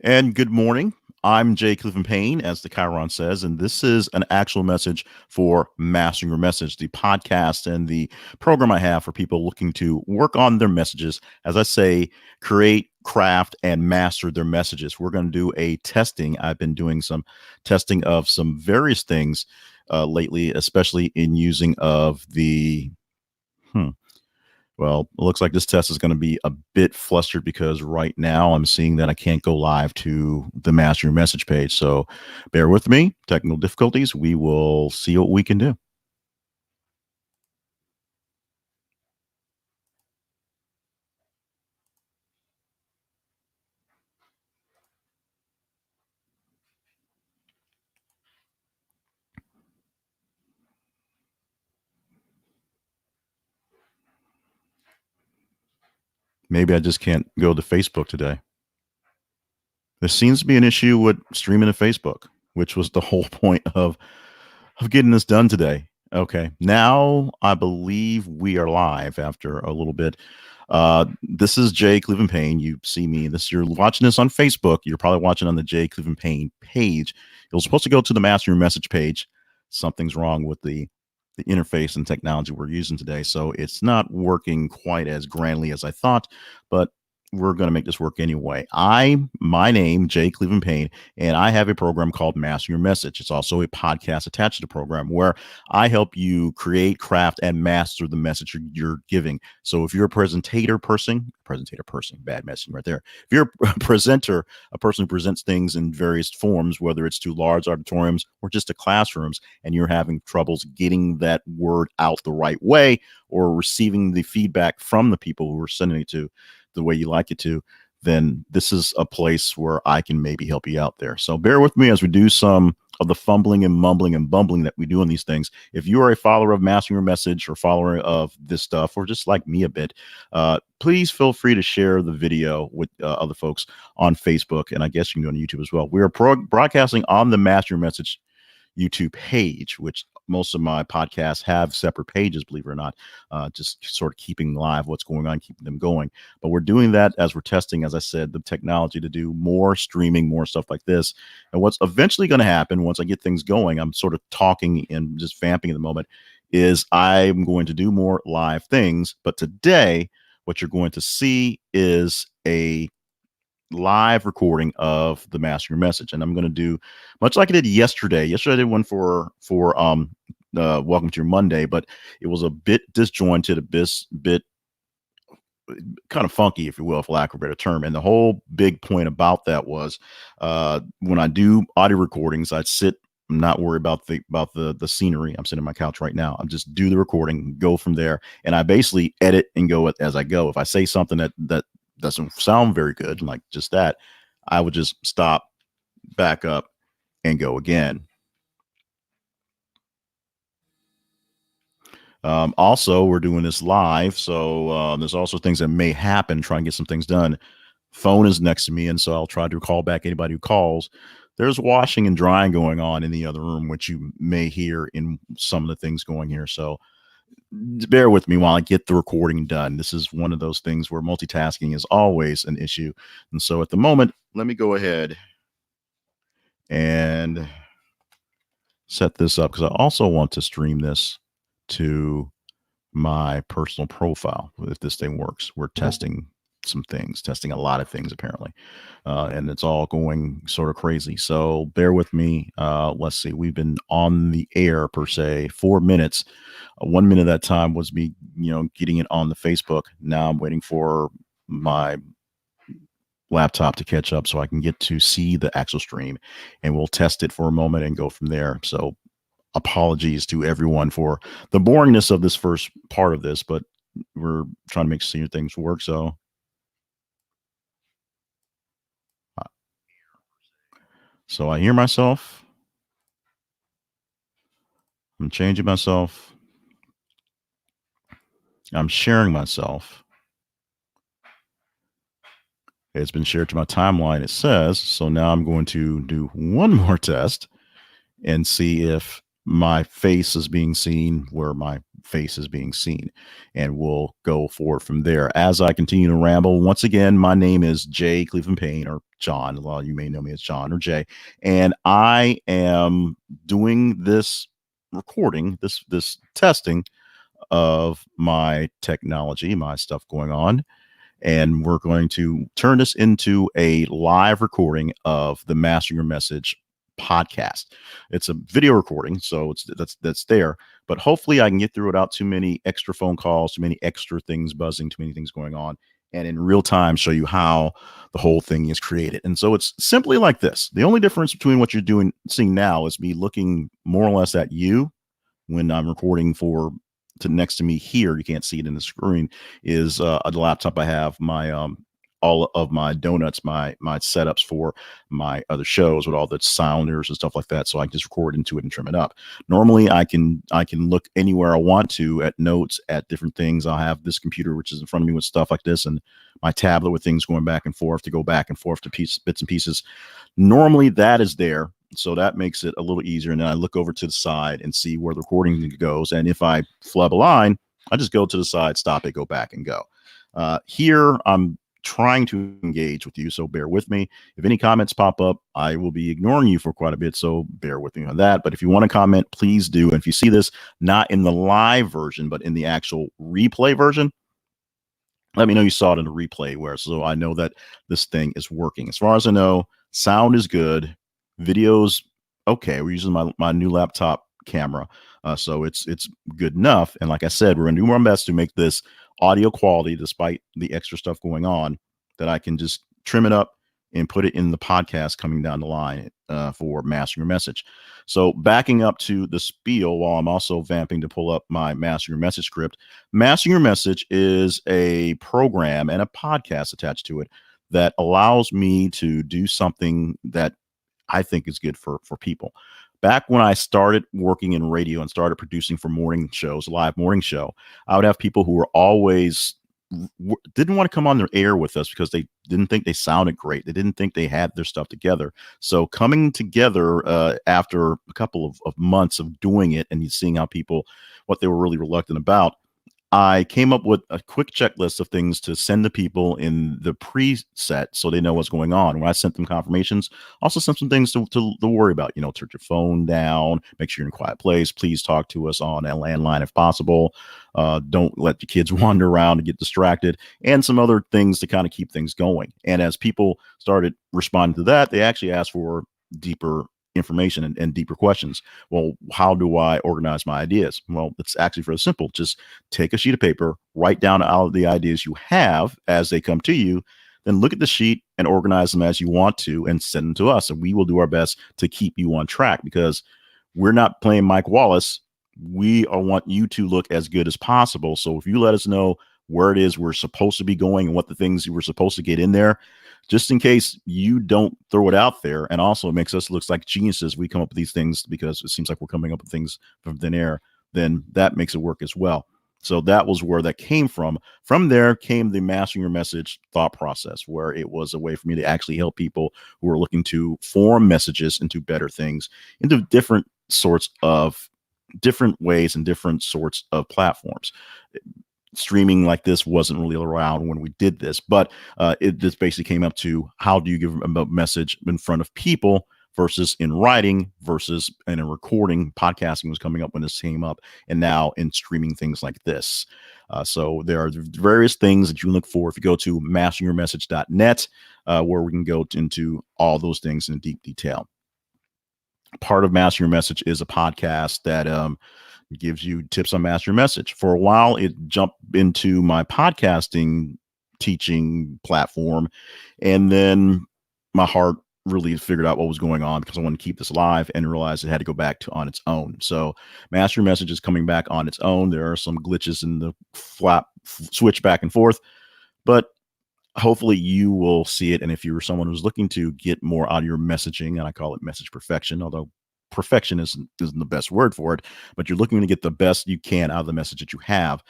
And good morning. I'm Jay Cleveland Payne, as the Chiron says, and this is an actual message for Mastering Your Message, the podcast and the program I have for people looking to work on their messages. As I say, create, craft, and master their messages. We're going to do a testing. I've been doing some testing of some various things lately, especially in using of the. Hmm, well, it looks like this test is going to be a bit flustered because right now I'm seeing that I can't go live to the master your message page. So bear with me. Technical difficulties. We will see what we can do. Maybe I just can't go to Facebook today. There seems to be an issue with streaming to Facebook, which was the whole point of getting this done today. Okay. Now I believe we are live after a little bit. This is Jay Cleveland Payne. You see me. This you're watching this on Facebook. You're probably watching on the Jay Cleveland Payne page. It was supposed to go to the master message page. Something's wrong with the interface and technology we're using today. So it's not working quite as grandly as I thought, but we're going to make this work anyway. My name, Jay Cleveland Payne, and I have a program called Master Your Message. It's also a podcast attached to the program where I help you create, craft, and master the message you're giving. So if you're a presentator person, bad messaging right there. If you're a presenter, a person who presents things in various forms, whether it's to large auditoriums or just to classrooms, and you're having troubles getting that word out the right way or receiving the feedback from the people who are sending it to the way you like it to, then this is a place where I can maybe help you out there. So bear with me as we do some of the fumbling and mumbling and bumbling that we do on these things. If you are a follower of Mastering Your Message or follower of this stuff, or just like me a bit, please feel free to share the video with other folks on Facebook. And I guess you can go on YouTube as well. We are broadcasting on the Master Your Message YouTube page, which most of my podcasts have separate pages, believe it or not, just sort of keeping live what's going on, keeping them going. But we're doing that as we're testing, as I said, the technology to do more streaming, more stuff like this. And what's eventually going to happen once I get things going, I'm sort of talking and just vamping at the moment, is I'm going to do more live things. But today, what you're going to see is a live recording of the master message, and I'm going to do much like I did yesterday. Yesterday I did one for welcome to your Monday, but it was a bit disjointed, a bit kind of funky, if you will, for lack of a better term. And the whole big point about that was when I do audio recordings, I sit. I'm not worried about the scenery. I'm sitting on my couch right now. I'm just do the recording, go from there, and I basically edit and go as I go. If I say something that doesn't sound very good, like just that, I would just stop, back up, and go again. Also, we're doing this live, so there's also things that may happen. Try and get some things done. Phone is next to me, and so I'll try to call back anybody who calls. There's washing and drying going on in the other room, which you may hear in some of the things going here. So bear with me while I get the recording done. This is one of those things where multitasking is always an issue. And so at the moment, let me go ahead and set this up because I also want to stream this to my personal profile if this thing works. We're testing some things, testing a lot of things apparently, and it's all going sort of crazy. So bear with me. Let's see. We've been on the air per se 4 minutes. 1 minute of that time was me, getting it on the Facebook. Now I'm waiting for my laptop to catch up so I can get to see the actual stream, and we'll test it for a moment and go from there. So apologies to everyone for the boringness of this first part of this, but we're trying to make sure things work. So I hear myself. I'm changing myself. I'm sharing myself. It's been shared to my timeline, it says. So now I'm going to do one more test and see if my face is being seen where my face is being seen. And we'll go forward from there. As I continue to ramble, once again, my name is Jay Cleveland Payne, or John. A lot of you may know me as John or Jay. And I am doing this recording, this testing of my technology, my stuff going on. And we're going to turn this into a live recording of the Master Your Message podcast. It's a video recording, so that's there. But hopefully, I can get through without too many extra phone calls, too many extra things buzzing, too many things going on, and in real time show you how the whole thing is created. And so it's simply like this. The only difference between what you're seeing now is me looking more or less at you when I'm recording to next to me here. You can't see it in the screen. Is a laptop. I have my all of my donuts, my setups for my other shows with all the sounders and stuff like that. So I can just record into it and trim it up. Normally I can look anywhere I want to at notes, at different things. I'll have this computer, which is in front of me with stuff like this, and my tablet with things going back and forth to go back and forth to bits and pieces. Normally that is there. So that makes it a little easier. And then I look over to the side and see where the recording goes. And if I flub a line, I just go to the side, stop it, go back and go. Here I'm trying to engage with you, so bear with me. If any comments pop up, I will be ignoring you for quite a bit, so bear with me on that. But if you want to comment, please do. And if you see this not in the live version, but in the actual replay version, let me know you saw it in the replay, so I know that this thing is working. As far as I know, sound is good, video's okay. We're using my new laptop camera, so it's good enough. And like I said, we're gonna do our best to make this audio quality, despite the extra stuff going on, that I can just trim it up and put it in the podcast coming down the line for Master Your Message. So backing up to the spiel, while I'm also vamping to pull up my Master Your Message script. Master Your Message is a program and a podcast attached to it that allows me to do something that I think is good for people. Back when I started working in radio and started producing for morning shows, live morning show, I would have people who were always didn't want to come on their air with us because they didn't think they sounded great. They didn't think they had their stuff together. So coming together after a couple of months of doing it and seeing how what they were really reluctant about, I came up with a quick checklist of things to send to people in the preset so they know what's going on. When I sent them confirmations, also sent some things to worry about. Turn your phone down, make sure you're in a quiet place. Please talk to us on a landline if possible. Don't let the kids wander around and get distracted, and some other things to kind of keep things going. And as people started responding to that, they actually asked for deeper information and deeper questions. Well, how do I organize my ideas? Well, it's actually very simple. Just take a sheet of paper, write down all of the ideas you have as they come to you, then look at the sheet and organize them as you want to and send them to us. And we will do our best to keep you on track, because we're not playing Mike Wallace. We want you to look as good as possible. So if you let us know where it is we're supposed to be going and what the things we're supposed to get in there, just in case you don't throw it out there. And also it makes us look like geniuses. We come up with these things because it seems like we're coming up with things from thin air. Then that makes it work as well. So that was where that came from. From there came the Mastering Your Message thought process, where it was a way for me to actually help people who are looking to form messages into better things, into different ways and different sorts of platforms. Streaming like this wasn't really around when we did this, but it just basically came up to how do you give a message in front of people versus in writing versus in a recording. Podcasting was coming up when this came up, and now in streaming things like this. So there are various things that you can look for if you go to masteringyourmessage.net, where we can go into all those things in deep detail. Part of Master Your Message is a podcast that gives you tips on Master Your Message. For a while, it jumped into my podcasting teaching platform, and then my heart really figured out what was going on, because I wanted to keep this alive, and realized it had to go back to on its own. So Master Your Message is coming back on its own. There are some glitches in the switch back and forth, but hopefully you will see it. And if you're someone who's looking to get more out of your messaging, and I call it message perfection, although perfection isn't the best word for it, but you're looking to get the best you can out of the message that you have,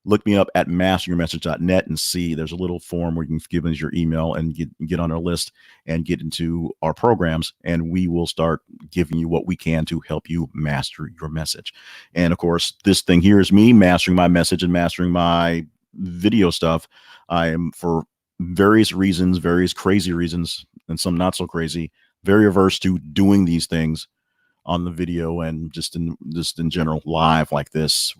look me up at masteryourmessage.net and see there's a little form where you can give us your email and get on our list and get into our programs. And we will start giving you what we can to help you master your message. And of course, this thing here is me mastering my message and mastering my video stuff. I am, for various reasons, various crazy reasons, and some not so crazy, very averse to doing these things on the video and just in general live like this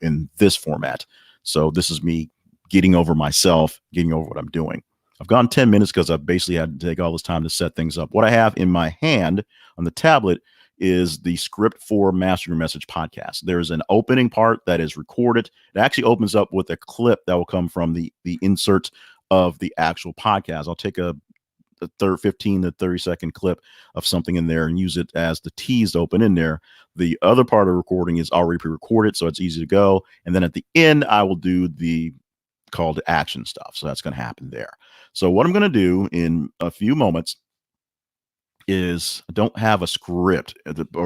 in this format. So this is me getting over myself, getting over what I'm doing. I've gone 10 minutes because I've basically had to take all this time to set things up. What I have in my hand on the tablet is the script for Master Your Message podcast. There's an opening part that is recorded. It actually opens up with a clip that will come from the insert of the actual podcast. I'll take a 15 to 30-second clip of something in there and use it as the tease to open in there. The other part of recording is already pre-recorded, so it's easy to go. And then at the end, I will do the call to action stuff. So that's going to happen there. So what I'm going to do in a few moments is, I don't have a script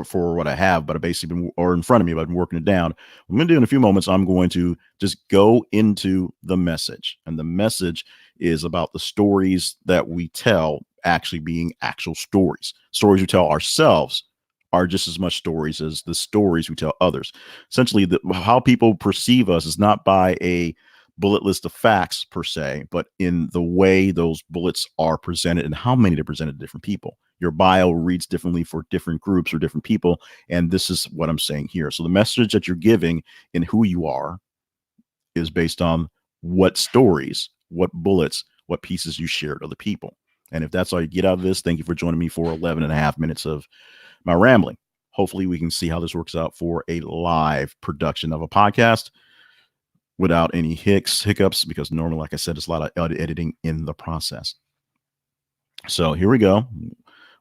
for what I have, but I basically been, or in front of me, but I've been working it down. What I'm going to do in a few moments, I'm going to just go into the message, and the message is about the stories that we tell actually being actual stories. Stories we tell ourselves are just as much stories as the stories we tell others. Essentially, how people perceive us is not by a bullet list of facts per se, but in the way those bullets are presented and how many they're presented to different people. Your bio reads differently for different groups or different people. And this is what I'm saying here. So the message that you're giving in who you are is based on what stories, what bullets, what pieces you share with other people. And if that's all you get out of this, thank you for joining me for 11 and a half minutes of my rambling. Hopefully we can see how this works out for a live production of a podcast without any hiccups, because normally, like I said, there's a lot of editing in the process. So here we go.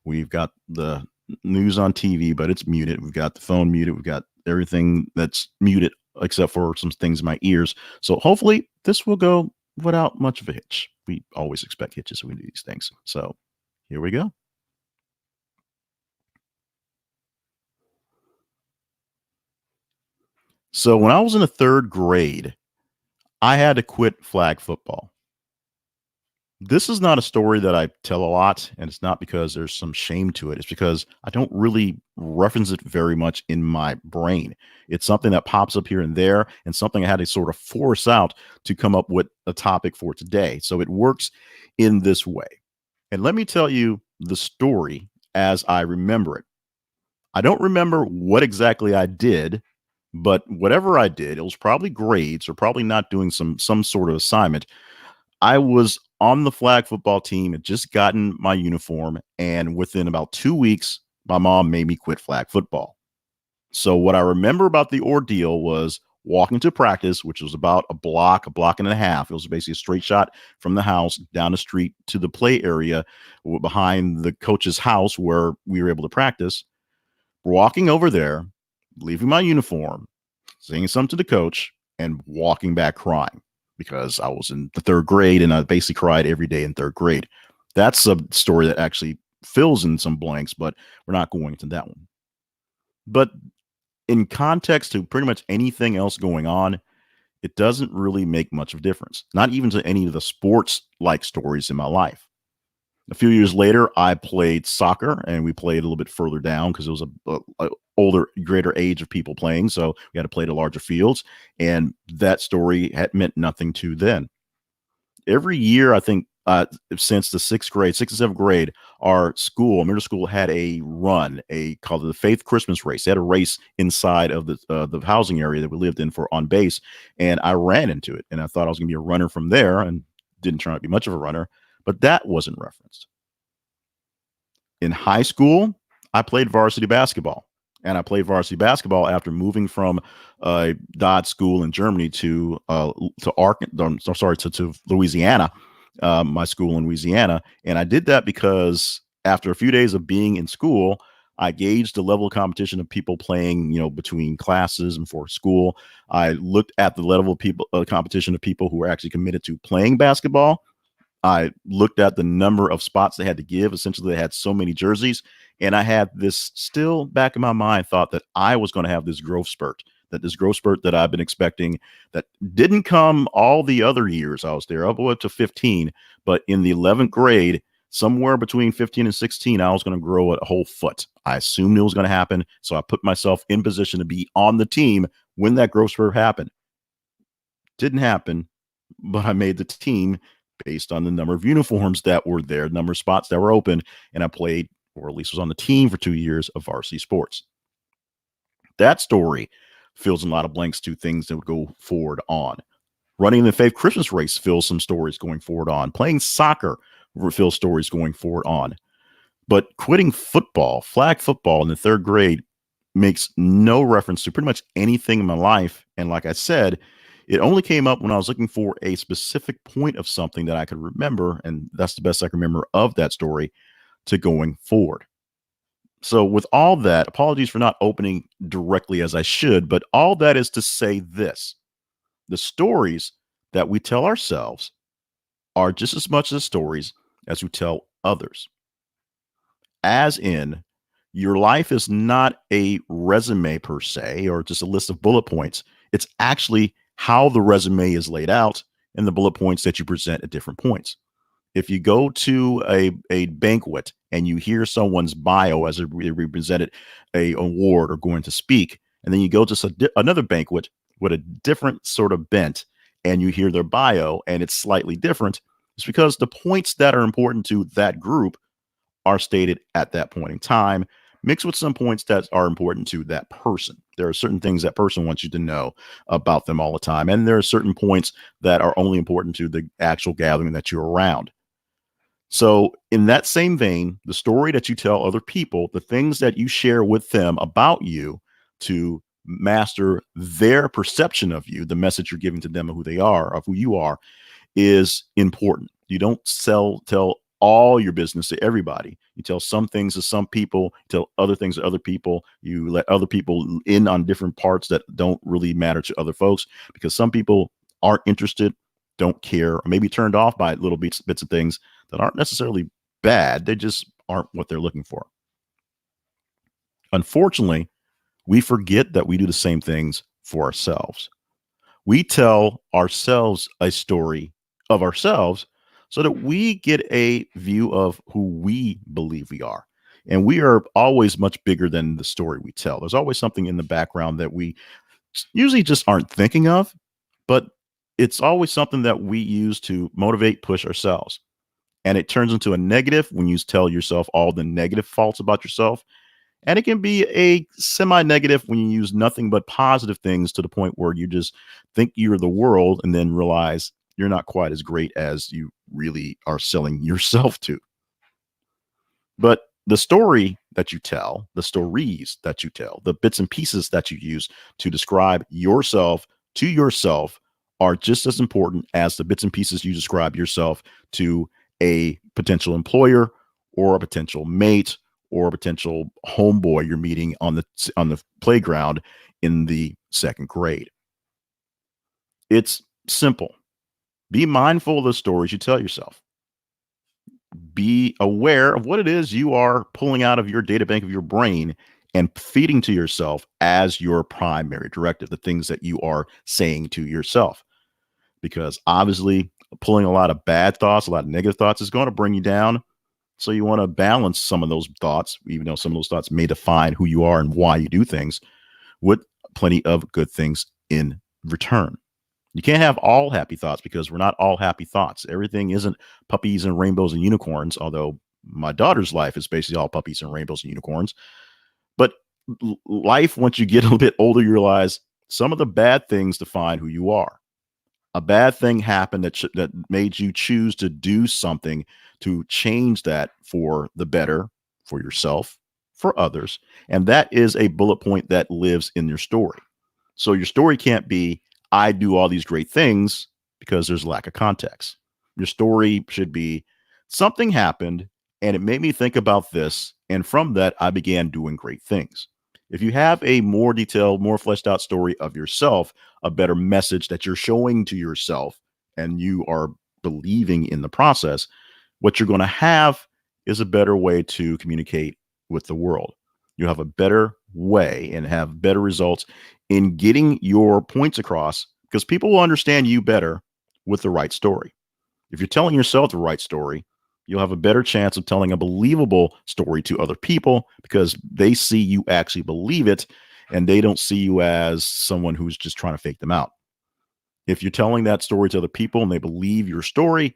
We've got the news on TV, but it's muted. We've got the phone muted. We've got everything that's muted except for some things in my ears. So hopefully this will go without much of a hitch. We always expect hitches when we do these things. So here we go. So when I was in the third grade, I had to quit flag football. This is not a story that I tell a lot, and it's not because there's some shame to it. It's because I don't really reference it very much in my brain. It's something that pops up here and there, and something I had to sort of force out to come up with a topic for today. So it works in this way. And let me tell you the story as I remember it. I don't remember what exactly I did, but whatever I did, it was probably grades or probably not doing some sort of assignment. I was on the flag football team, had just gotten my uniform, and within about 2 weeks, my mom made me quit flag football. So what I remember about the ordeal was walking to practice, which was about a block and a half. It was basically a straight shot from the house down the street to the play area behind the coach's house where we were able to practice. Walking over there, leaving my uniform, saying something to the coach, and walking back crying, because I was in the third grade and I basically cried every day in third grade. That's a story that actually fills in some blanks, but we're not going into that one. But in context to pretty much anything else going on, it doesn't really make much of a difference, not even to any of the sports like stories in my life. A few years later, I played soccer, and we played a little bit further down because it was a older, greater age of people playing. So we had to play to larger fields, and that story had meant nothing to then. Every year, I think since the sixth and seventh grade, our middle school had a run, called the Faith Christmas Race. They had a race inside of the housing area that we lived in for on base, and I ran into it, and I thought I was going to be a runner from there, and didn't turn out to be much of a runner. But that wasn't referenced. In high school, I played varsity basketball. And I played varsity basketball after moving from Dodd School in Germany to Louisiana, my school in Louisiana. And I did that because after a few days of being in school, I gauged the level of competition of people playing, between classes and for school. I looked at the level of competition of people who were actually committed to playing basketball. I looked at the number of spots they had to give. Essentially, they had so many jerseys. And I had this still back in my mind thought that I was going to have this growth spurt, that this growth spurt that I've been expecting that didn't come all the other years I was there, up to 15, but in the 11th grade, somewhere between 15 and 16, I was going to grow a whole foot. I assumed it was going to happen. So I put myself in position to be on the team when that growth spurt happened. Didn't happen, but I made the team based on the number of uniforms that were there, the number of spots that were open, and I played, or at least was on the team for 2 years of varsity sports. That story fills in a lot of blanks to things that would go forward on. Running the Faith Christmas race fills some stories going forward on. Playing soccer fills stories going forward on. But quitting football, flag football in the 3rd grade, makes no reference to pretty much anything in my life. And like I said, it only came up when I was looking for a specific point of something that I could remember. And that's the best I can remember of that story to going forward. So with all that, apologies for not opening directly as I should, but all that is to say this: the stories that we tell ourselves are just as much as stories as we tell others. As in, your life is not a resume per se, or just a list of bullet points. It's actually how the resume is laid out and the bullet points that you present at different points. If you go to a banquet and you hear someone's bio as they represented a award or going to speak, and then you go to another banquet with a different sort of bent and you hear their bio and it's slightly different, it's because the points that are important to that group are stated at that point in time, mixed with some points that are important to that person. There are certain things that person wants you to know about them all the time. And there are certain points that are only important to the actual gathering that you're around. So in that same vein, the story that you tell other people, the things that you share with them about you to master their perception of you, the message you're giving to them of who they are, of who you are, is important. You don't tell all your business to everybody. You tell some things to some people, you tell other things to other people. You let other people in on different parts that don't really matter to other folks, because some people aren't interested, don't care, or maybe turned off by little bits of things that aren't necessarily bad. They just aren't what they're looking for. Unfortunately, we forget that we do the same things for ourselves. We tell ourselves a story of ourselves so that we get a view of who we believe we are. And we are always much bigger than the story we tell. There's always something in the background that we usually just aren't thinking of, but it's always something that we use to motivate, push ourselves. And it turns into a negative when you tell yourself all the negative faults about yourself. And it can be a semi-negative when you use nothing but positive things to the point where you just think you're the world and then realize you're not quite as great as you really are selling yourself to. But the story that you tell, the stories that you tell, the bits and pieces that you use to describe yourself to yourself are just as important as the bits and pieces you describe yourself to a potential employer or a potential mate or a potential homeboy you're meeting on the playground in the 2nd grade. It's simple. Be mindful of the stories you tell yourself. Be aware of what it is you are pulling out of your data bank of your brain and feeding to yourself as your primary directive, the things that you are saying to yourself. Because obviously, pulling a lot of bad thoughts, a lot of negative thoughts is going to bring you down. So you want to balance some of those thoughts, even though some of those thoughts may define who you are and why you do things, with plenty of good things in return. You can't have all happy thoughts because we're not all happy thoughts. Everything isn't puppies and rainbows and unicorns, although my daughter's life is basically all puppies and rainbows and unicorns. But life, once you get a little bit older, you realize some of the bad things define who you are. A bad thing happened that made you choose to do something to change that for the better, for yourself, for others. And that is a bullet point that lives in your story. So your story can't be, I do all these great things, because there's lack of context. Your story should be, something happened and it made me think about this. And from that, I began doing great things. If you have a more detailed, more fleshed out story of yourself, a better message that you're showing to yourself, and you are believing in the process, what you're going to have is a better way to communicate with the world. You have a better way and have better results in getting your points across, because people will understand you better with the right story. If you're telling yourself the right story, you'll have a better chance of telling a believable story to other people because they see you actually believe it and they don't see you as someone who's just trying to fake them out. If you're telling that story to other people and they believe your story,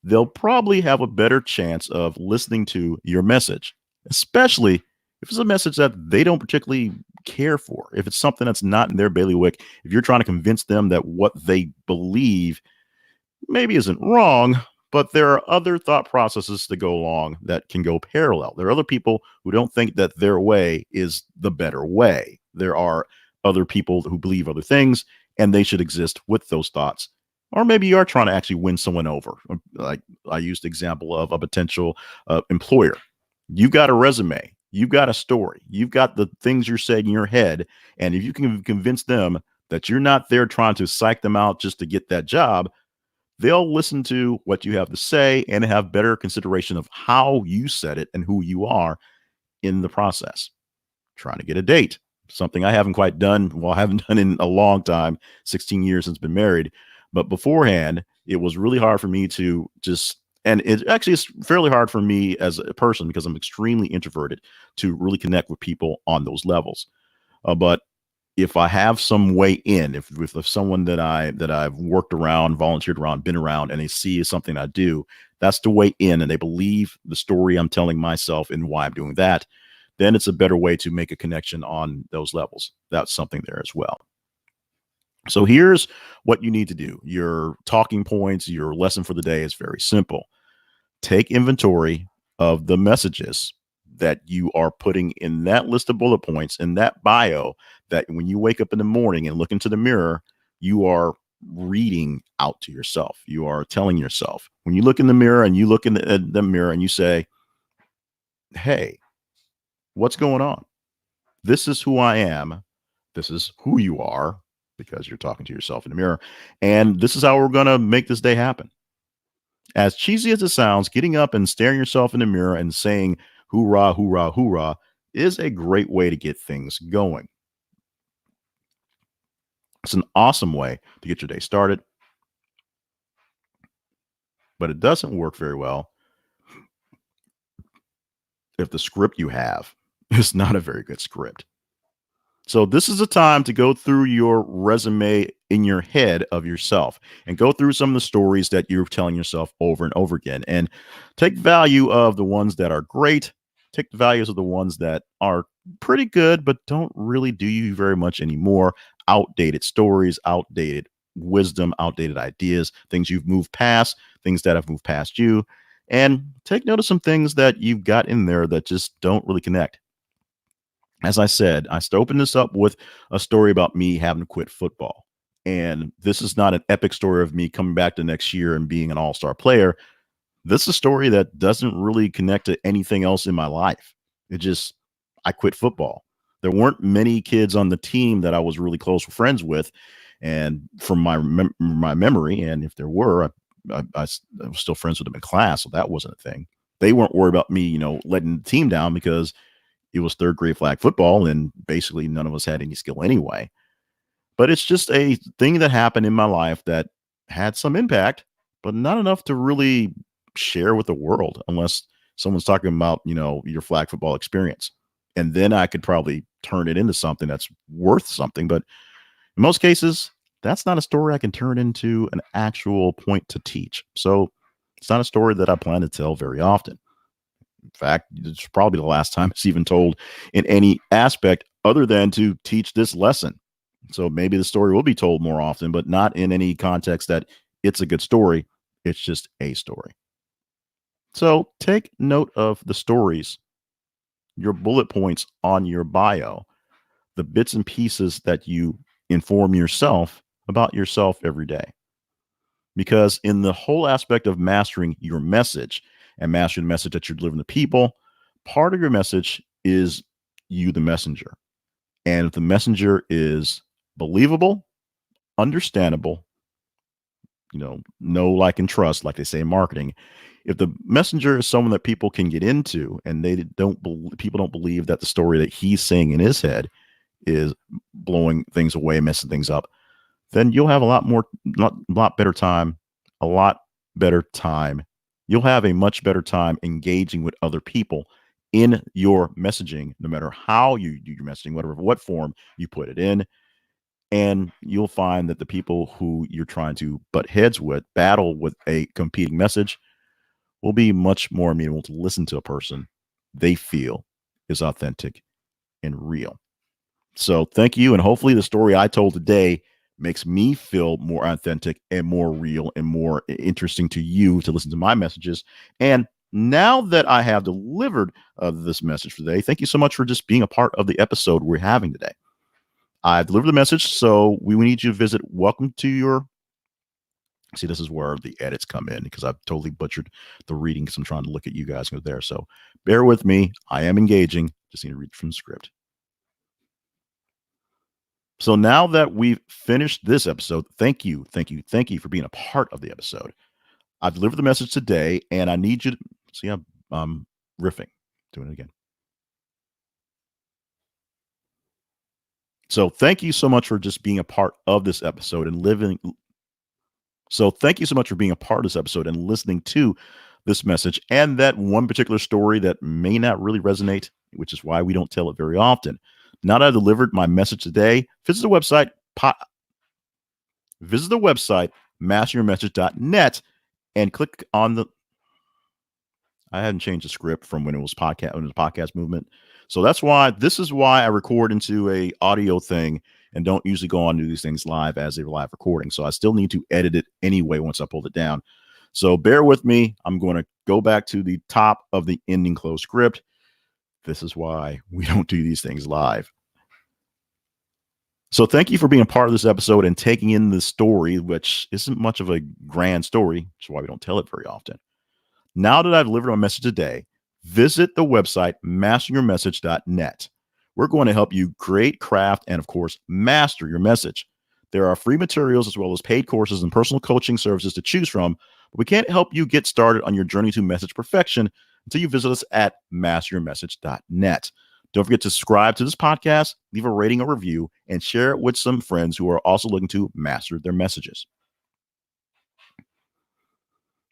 they'll probably have a better chance of listening to your message, especially if it's a message that they don't particularly care for. If it's something that's not in their bailiwick, if you're trying to convince them that what they believe maybe isn't wrong, but there are other thought processes that go along that can go parallel. There are other people who don't think that their way is the better way. There are other people who believe other things, and they should exist with those thoughts. Or maybe you are trying to actually win someone over. Like I used the example of a potential employer. You've got a resume, you've got a story, you've got the things you're saying in your head. And if you can convince them that you're not there trying to psych them out just to get that job, they'll listen to what you have to say and have better consideration of how you said it and who you are in the process. Trying to get a date, something I haven't quite done. Well, I haven't done in a long time, 16 years since been married. But beforehand, it was really hard for me to just, and it actually is fairly hard for me as a person because I'm extremely introverted to really connect with people on those levels. But if I have some way in, if someone that I've worked around, volunteered around, been around, and they see something I do, that's the way in, and they believe the story I'm telling myself and why I'm doing that, then it's a better way to make a connection on those levels. That's something there as well. So here's what you need to do. Your talking points, your lesson for the day is very simple. Take inventory of the messages that you are putting in that list of bullet points in that bio, that when you wake up in the morning and look into the mirror, you are reading out to yourself. You are telling yourself, when you look in the mirror and you look in the mirror and you say, hey, what's going on? This is who I am. This is who you are, because you're talking to yourself in the mirror. And this is how we're going to make this day happen. As cheesy as it sounds, getting up and staring yourself in the mirror and saying, hoorah, hoorah, hoorah, is a great way to get things going. It's an awesome way to get your day started, but it doesn't work very well if the script you have is not a very good script. So this is a time to go through your resume in your head of yourself and go through some of the stories that you're telling yourself over and over again, and take value of the ones that are great. Take the values of the ones that are pretty good, but don't really do you very much anymore. Outdated stories, outdated wisdom, outdated ideas, things you've moved past, things that have moved past you. And take note of some things that you've got in there that just don't really connect. As I said, I opened this up with a story about me having to quit football. And this is not an epic story of me coming back the next year and being an all-star player. This is a story that doesn't really connect to anything else in my life. It just, I quit football. There weren't many kids on the team that I was really close friends with. And from my memory, and if there were, I was still friends with them in class. So that wasn't a thing. They weren't worried about me, letting the team down because it was third grade flag football, and basically none of us had any skill anyway. But it's just a thing that happened in my life that had some impact, but not enough to really share with the world unless someone's talking about, your flag football experience. And then I could probably turn it into something that's worth something. But in most cases, that's not a story I can turn into an actual point to teach. So it's not a story that I plan to tell very often. In fact, it's probably the last time it's even told in any aspect other than to teach this lesson. So maybe the story will be told more often, but not in any context that it's a good story. It's just a story. So take note of the stories, your bullet points on your bio, the bits and pieces that you inform yourself about yourself every day. Because in the whole aspect of mastering your message and mastering the message that you're delivering to people, part of your message is you, the messenger. And if the messenger is believable, understandable, know, like, and trust, like they say in marketing, if the messenger is someone that people can get into and people don't believe that the story that he's saying in his head is blowing things away, messing things up, then you'll have a lot better time, a lot better time. You'll have a much better time engaging with other people in your messaging, no matter how you do your messaging, whatever what form you put it in. And you'll find that the people who you're trying to butt heads with, battle with a competing message, will be much more amenable to listen to a person they feel is authentic and real. So thank you. And hopefully the story I told today makes me feel more authentic and more real and more interesting to you to listen to my messages. And now that I have delivered this message for today, thank you so much for just being a part of the episode we're having today. I've delivered the message, so we need you to visit welcome to your. See, this is where the edits come in because I've totally butchered the reading because I'm trying to look at you guys go there. So bear with me. I am engaging. Just need to read from the script. So now that we've finished this episode, thank you for being a part of the episode. I've delivered the message today, and I need you to see I'm riffing, doing it again. So thank you so much for just being a part of this episode and living. So thank you so much for being a part of this episode and listening to this message and that one particular story that may not really resonate, which is why we don't tell it very often. Now that I delivered my message today, visit the website, masteryourmessage.net and click on the. I hadn't changed the script from when it was podcast movement. So this is why I record into a audio thing and don't usually go on and do these things live as a live recording. So I still need to edit it anyway once I pull it down. So bear with me. I'm going to go back to the top of the ending close script. This is why we don't do these things live. So thank you for being a part of this episode and taking in the story, which isn't much of a grand story, which is why we don't tell it very often. Now that I've delivered my message today, visit the website masteryourmessage.net. We're going to help you create, craft, and of course, master your message. There are free materials as well as paid courses and personal coaching services to choose from, but we can't help you get started on your journey to message perfection until you visit us at masteryourmessage.net. Don't forget to subscribe to this podcast, leave a rating or review, and share it with some friends who are also looking to master their messages.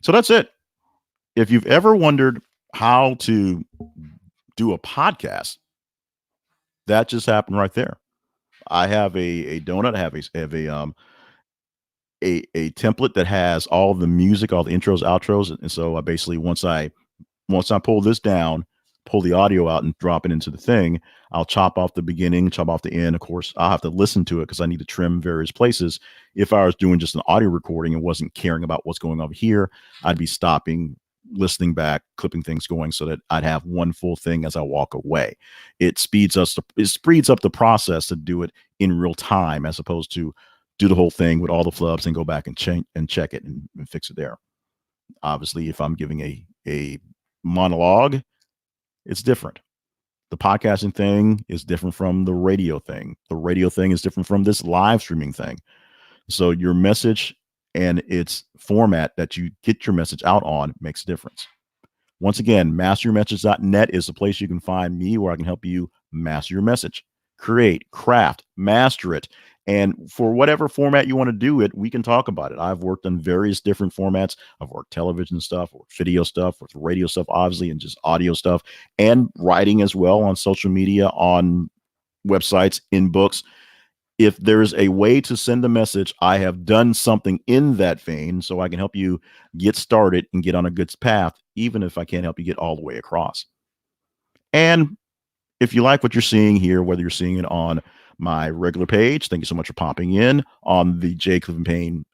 So that's it. If you've ever wondered how to do a podcast, that just happened right there. I have a donut. I have a template that has all the music, all the intros, outros, and so I basically once I pull this down, pull the audio out and drop it into the thing, I'll chop off the beginning, chop off the end. Of course, I'll have to listen to it because I need to trim various places. If I was doing just an audio recording and wasn't caring about what's going on here, I'd be stopping, listening back, clipping things going so that I'd have one full thing as I walk away. It speeds up the process to do it in real time as opposed to do the whole thing with all the flubs and go back and check it and fix it there. Obviously, if I'm giving a monologue, it's different. The podcasting thing is different from the radio thing. The radio thing is different from this live streaming thing. So your message and its format that you get your message out on makes a difference. Once again, masteryourmessage.net is the place you can find me where I can help you master your message, create, craft, master it. And for whatever format you want to do it, we can talk about it. I've worked on various different formats. I've worked television stuff, or video stuff, or radio stuff, obviously, and just audio stuff, and writing as well on social media, on websites, in books. If there's a way to send a message, I have done something in that vein so I can help you get started and get on a good path, even if I can't help you get all the way across. And if you like what you're seeing here, whether you're seeing it on my regular page, thank you so much for popping in, on the J. Clifton Payne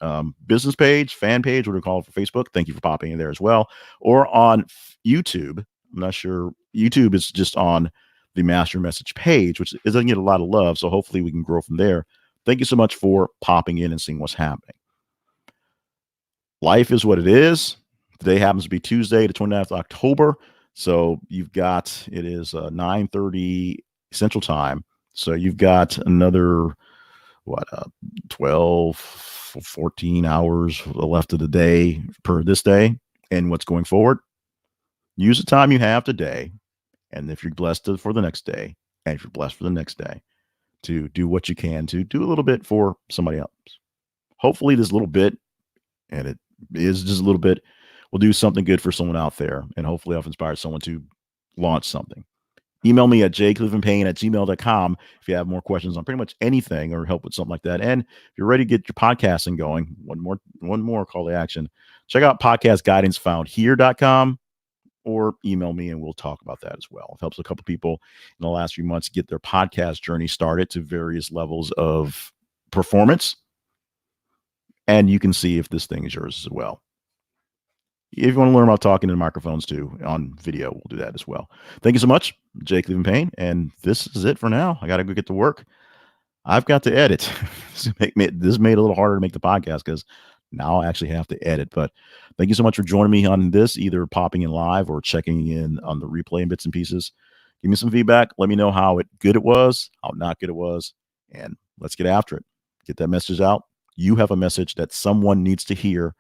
business page, fan page, what do we call it for Facebook, thank you for popping in there as well, or on YouTube. I'm not sure. YouTube is just on the Master Message page, which doesn't get a lot of love, so hopefully we can grow from there. Thank you so much for popping in and seeing what's happening. Life is what it is. Today happens to be Tuesday, the 29th of October. So you've got, it is 9:30 Central Time. So you've got another, 12, 14 hours left of the day per this day. And what's going forward, use the time you have today. And if you're blessed for the next day, and if you're blessed for the next day, to do what you can to do a little bit for somebody else. Hopefully, this little bit, and it is just a little bit, will do something good for someone out there. And hopefully, I've inspired someone to launch something. Email me at jclevelandpayne@gmail.com if you have more questions on pretty much anything or help with something like that. And if you're ready to get your podcasting going, one more call to action. Check out podcastguidancefoundhere.com or email me and we'll talk about that as well. It helps a couple people in the last few months get their podcast journey started to various levels of performance. And you can see if this thing is yours as well. If you want to learn about talking to microphones too on video, we'll do that as well. Thank you so much, Jay Cleveland Payne. And this is it for now. I got to go get to work. I've got to edit. This made it a little harder to make the podcast because now I actually have to edit. But thank you so much for joining me on this, either popping in live or checking in on the replay in bits and pieces. Give me some feedback. Let me know how good it was, how not good it was, and let's get after it. Get that message out. You have a message that someone needs to hear.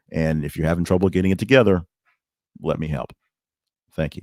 And if you're having trouble getting it together, let me help. Thank you.